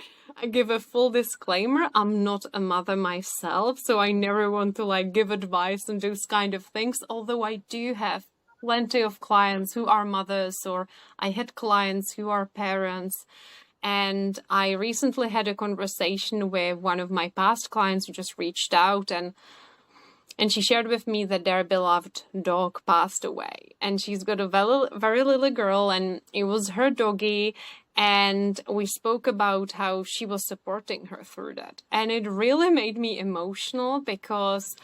give a full disclaimer. I'm not a mother myself, so I never want to like give advice on those kind of things, although I do have plenty of clients who are mothers, or I had clients who are parents. And I recently had a conversation with one of my past clients who just reached out, and she shared with me that their beloved dog passed away. And she's got a very little girl, and it was her doggy. And we spoke about how she was supporting her through that. And it really made me emotional, because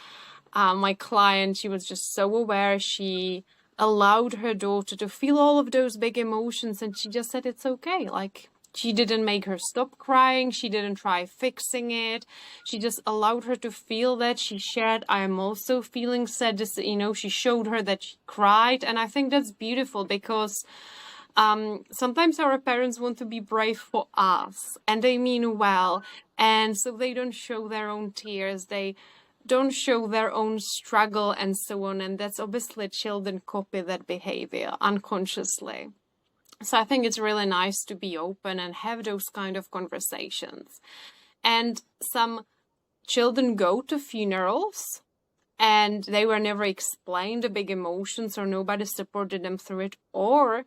my client, she was just so aware. She allowed her daughter to feel all of those big emotions, and she just said it's okay. Like, she didn't make her stop crying, she didn't try fixing it, she just allowed her to feel that. She shared, I am also feeling sad, she showed her that she cried. And I think that's beautiful, because sometimes our parents want to be brave for us, and they mean well, and so they don't show their own tears, they don't show their own struggle and so on. And that's obviously children copy that behavior unconsciously. So I think it's really nice to be open and have those kind of conversations. And some children go to funerals and they were never explained the big emotions, or nobody supported them through it. Or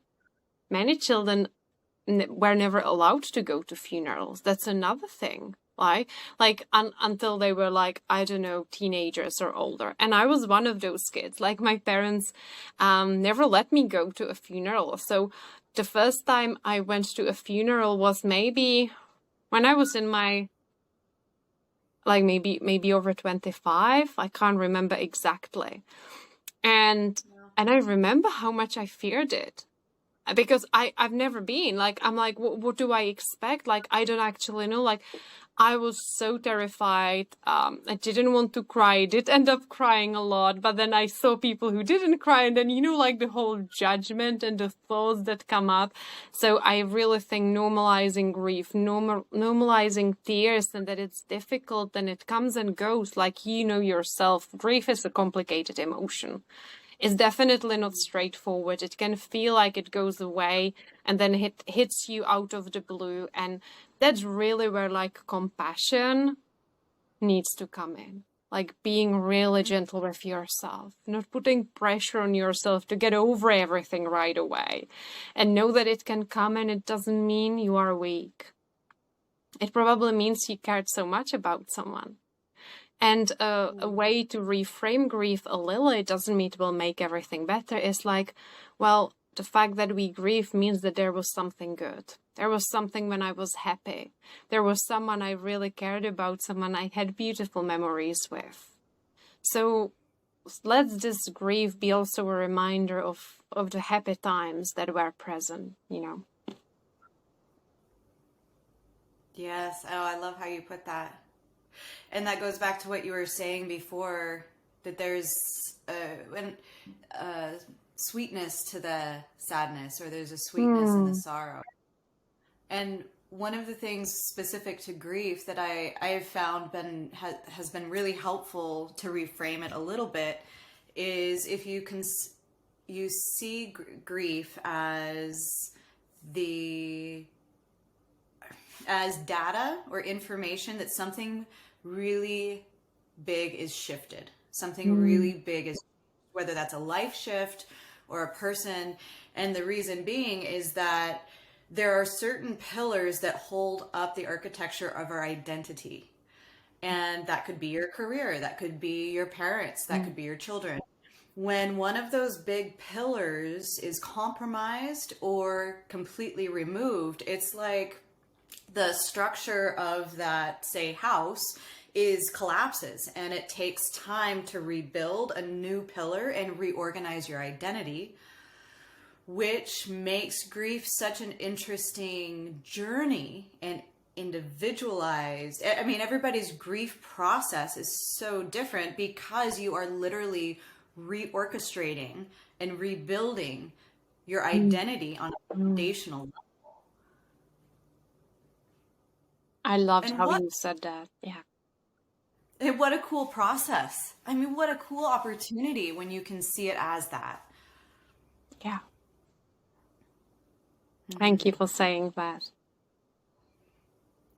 many children were never allowed to go to funerals. That's another thing. Until they were like, I don't know, teenagers or older. And I was one of those kids. Like, my parents never let me go to a funeral. So the first time I went to a funeral was maybe when I was in my, like, maybe over 25. I can't remember exactly. And I remember how much I feared it. Because I've never been. Like, I'm like, what do I expect? Like, I don't actually know. Like, I was so terrified. I didn't want to cry. I did end up crying a lot. But then I saw people who didn't cry. And then, like the whole judgment and the thoughts that come up. So I really think normalizing grief, normalizing tears, and that it's difficult and it comes and goes. Like, yourself, grief is a complicated emotion. It's definitely not straightforward. It can feel like it goes away and then it hits you out of the blue. And that's really where like compassion needs to come in. Like, being really gentle with yourself, not putting pressure on yourself to get over everything right away. And know that it can come, and it doesn't mean you are weak. it probably means you cared so much about someone. And a way to reframe grief a little, it doesn't mean it will make everything better, is like, well, the fact that we grieve means that there was something good. There was something when I was happy. There was someone I really cared about, someone I had beautiful memories with. So let this grief be also a reminder of the happy times that were present, you know. Yes. Oh, I love how you put that. And that goes back to what you were saying before, that there's a sweetness to the sadness, or there's a sweetness in the sorrow. And one of the things specific to grief that I have found has been really helpful to reframe it a little bit is if you see grief as data or information that something really big is shifted. Something really big is, whether that's a life shift or a person. And the reason being is that there are certain pillars that hold up the architecture of our identity. And that could be your career, that could be your parents, that could be your children. When one of those big pillars is compromised or completely removed, it's like the structure of that, say, house collapses, and it takes time to rebuild a new pillar and reorganize your identity, which makes grief such an interesting journey and individualized. I mean, everybody's grief process is so different because you are literally reorchestrating and rebuilding your identity on a foundational level. I loved And how what you said that. Yeah. And what a cool process. I mean, what a cool opportunity when you can see it as that. Yeah. Thank you for saying that.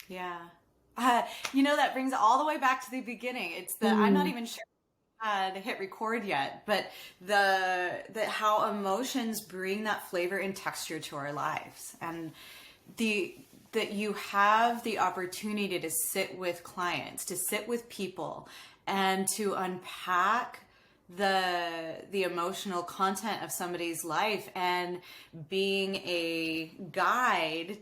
Yeah. That brings it all the way back to the beginning. It's I'm not even sure I had hit record yet, but how emotions bring that flavor and texture to our lives. And that you have the opportunity to sit with clients, to sit with people, and to unpack the emotional content of somebody's life, and being a guide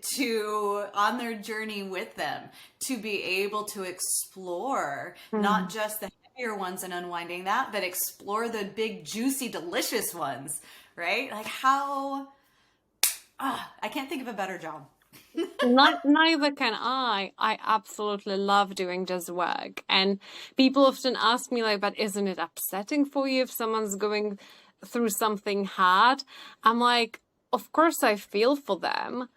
on their journey with them, to be able to explore not just the heavier ones and unwinding that, but explore the big, juicy, delicious ones, right? Like I can't think of a better job. Neither can I. I absolutely love doing this work. And people often ask me, like, but isn't it upsetting for you if someone's going through something hard? I'm like, of course I feel for them,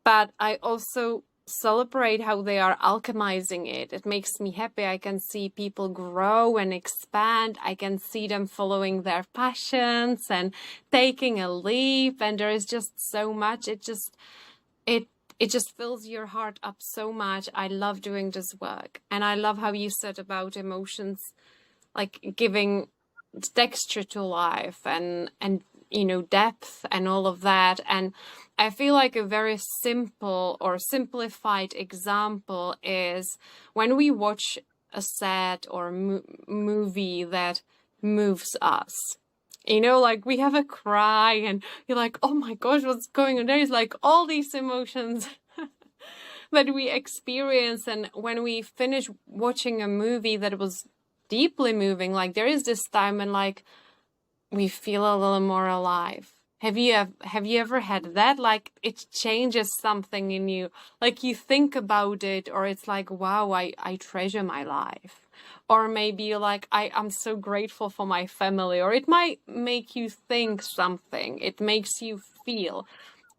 but I also celebrate how they are alchemizing it. It makes me happy. I can see people grow and expand. I can see them following their passions and taking a leap. And there is just so much. It just fills your heart up so much. I love doing this work. And I love how you said about emotions, like giving texture to life and depth and all of that. And I feel like a very simple or simplified example is when we watch a sad or movie that moves us. Like we have a cry and you're like, oh my gosh, what's going on? There's like all these emotions that we experience. And when we finish watching a movie that was deeply moving, like there is this time when like we feel a little more alive. Have you ever had that? Like it changes something in you. Like you think about it, or it's like, wow, I treasure my life. Or maybe you're like, I'm so grateful for my family. Or it might make you think something. It makes you feel.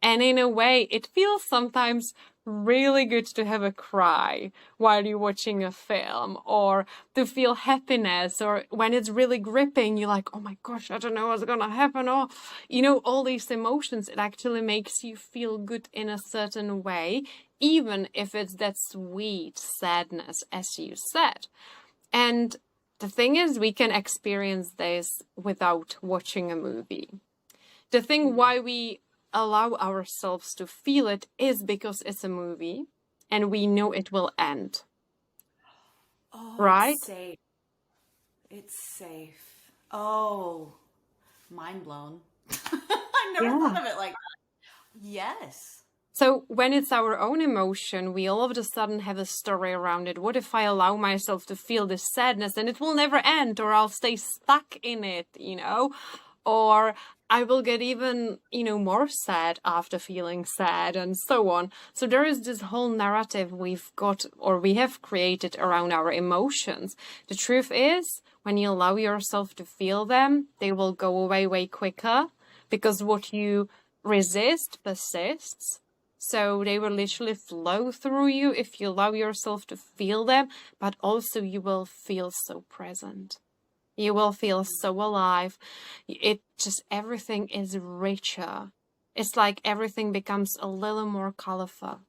And in a way, it feels sometimes really good to have a cry while you're watching a film, or to feel happiness, or when it's really gripping, you're like, oh my gosh, I don't know what's gonna happen, or, all these emotions, it actually makes you feel good in a certain way, even if it's that sweet sadness, as you said. And the thing is, we can experience this without watching a movie. The thing why we allow ourselves to feel it is because it's a movie. and we know it will end, Oh, right? it's safe. It's safe. Oh, mind blown. I never Yeah. thought of it like that. Yes. So when it's our own emotion, we all of a sudden have a story around it. What if I allow myself to feel this sadness and it will never end, or I'll stay stuck in it, or I will get even, more sad after feeling sad and so on. So there is this whole narrative we've got, or we have created around our emotions. The truth is, when you allow yourself to feel them, they will go away way quicker, because what you resist persists. So they will literally flow through you if you allow yourself to feel them, but also you will feel so present. You will feel so alive. Everything is richer. It's like everything becomes a little more colorful.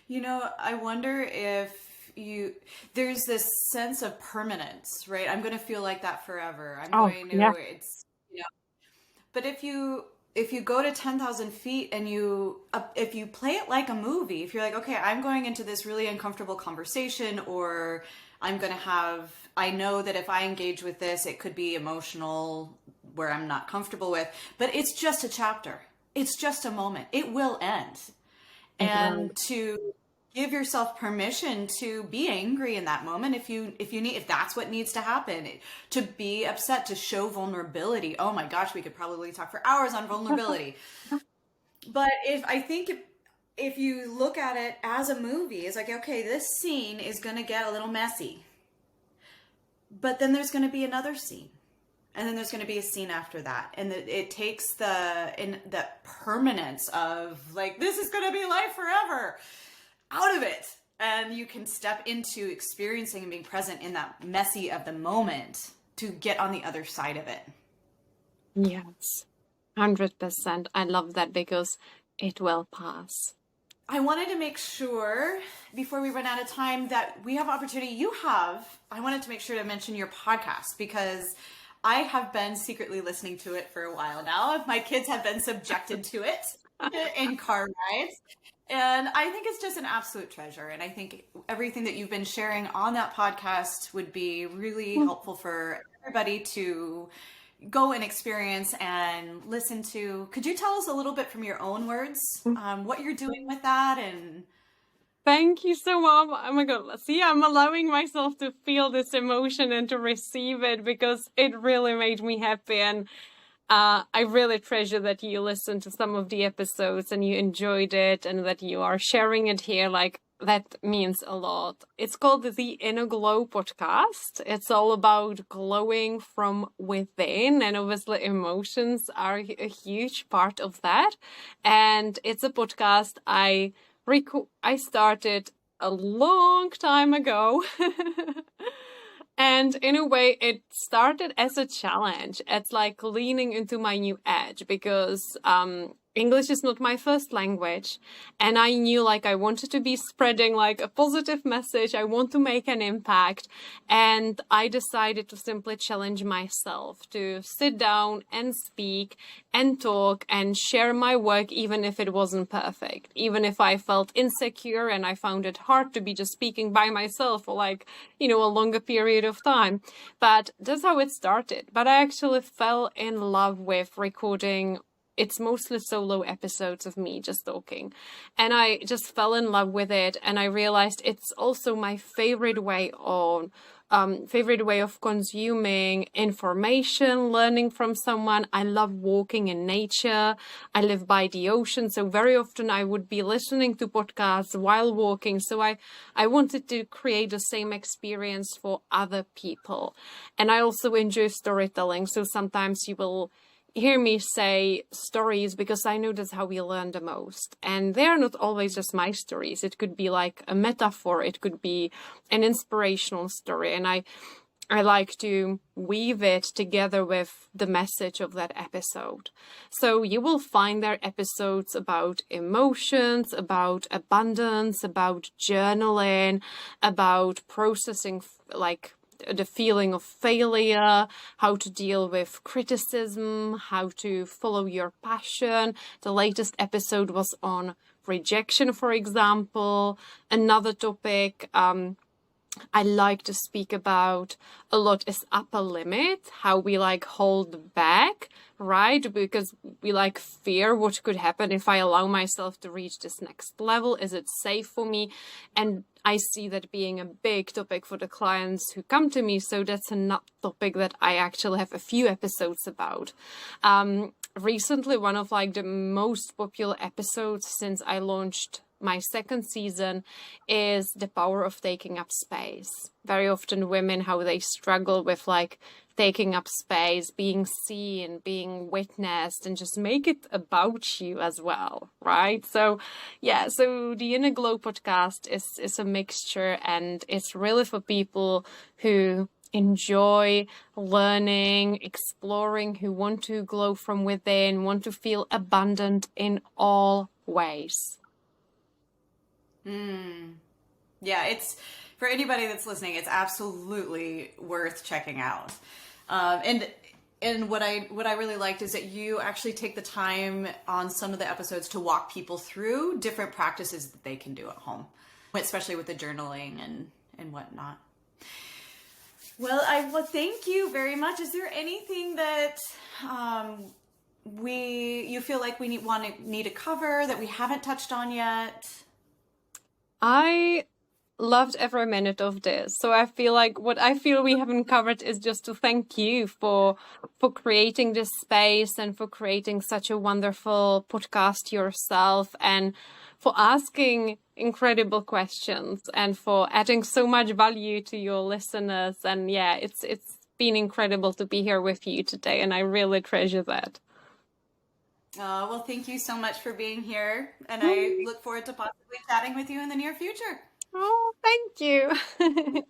I wonder if there's this sense of permanence, right? I'm going to feel like that forever. Yeah. But if you go to 10,000 feet and if you play it like a movie, if you're like, okay, I'm going into this really uncomfortable conversation, or I know that if I engage with this, it could be emotional where I'm not comfortable with, but it's just a chapter. It's just a moment. It will end. And to give yourself permission to be angry in that moment, if that's what needs to happen, to be upset, to show vulnerability. Oh my gosh, we could probably talk for hours on vulnerability. But if you look at it as a movie, it's like, okay, this scene is going to get a little messy, but then there's going to be another scene. And then there's going to be a scene after that. And it takes the permanence of like, this is going to be life forever out of it. And you can step into experiencing and being present in that messy of the moment to get on the other side of it. Yes, 100%. I love that, because it will pass. I wanted to make sure before we run out of time that we have opportunity. I wanted to make sure to mention your podcast, because I have been secretly listening to it for a while now. My kids have been subjected to it in car rides. And I think it's just an absolute treasure. And I think everything that you've been sharing on that podcast would be really helpful for everybody to go and experience and listen to. Could you tell us a little bit from your own words what you're doing with that? And Thank you so much. Oh my God. See, I'm allowing myself to feel this emotion and to receive it, because it really made me happy. And I really treasure that you listened to some of the episodes and you enjoyed it, and that you are sharing it here. Like, that means a lot. It's called the Inner Glow podcast. It's all about glowing from within, and obviously emotions are a huge part of that. And it's a podcast I started a long time ago. And in a way, it started as a challenge. It's like leaning into my new edge, because English is not my first language. And I knew I wanted to be spreading a positive message. I want to make an impact. And I decided to simply challenge myself to sit down and speak and talk and share my work, even if it wasn't perfect, even if I felt insecure and I found it hard to be just speaking by myself for a longer period of time. But that's how it started. But I actually fell in love with recording. It's mostly solo episodes of me just talking. And I just fell in love with it. And I realized it's also my favorite way of consuming information, learning from someone. I love walking in nature. I live by the ocean. So very often I would be listening to podcasts while walking. So I wanted to create the same experience for other people. And I also enjoy storytelling. So sometimes you will hear me say stories, because I know that's how we learn the most. And they are not always just my stories. It could be a metaphor. It could be an inspirational story. And I like to weave it together with the message of that episode. So you will find there episodes about emotions, about abundance, about journaling, about processing the feeling of failure, how to deal with criticism, how to follow your passion. The latest episode was on rejection, for example. Another topic I like to speak about a lot is upper limit, how we like hold back, right? Because we like fear what could happen if I allow myself to reach this next level. Is it safe for me? And I see that being a big topic for the clients who come to me. So that's a topic that I actually have a few episodes about. Recently, one of like the most popular episodes since I launched my second season is the power of taking up space. Very often women, how they struggle with like taking up space, being seen, being witnessed, and just make it about you as well, right? So yeah, so the Inner Glow podcast is a mixture, and it's really for people who enjoy learning, exploring, who want to glow from within, want to feel abundant in all ways. Yeah, it's for anybody that's listening, it's absolutely worth checking out. And what I really liked is that you actually take the time on some of the episodes to walk people through different practices that they can do at home, especially with the journaling and whatnot. Well, thank you very much. Is there anything that you feel like we need to cover that we haven't touched on yet? I loved every minute of this. So I feel like what I feel we haven't covered is just to thank you for creating this space and for creating such a wonderful podcast yourself, and for asking incredible questions and for adding so much value to your listeners. And yeah, it's been incredible to be here with you today, and I really treasure that. Well, thank you so much for being here, and I look forward to possibly chatting with you in the near future. Oh, thank you.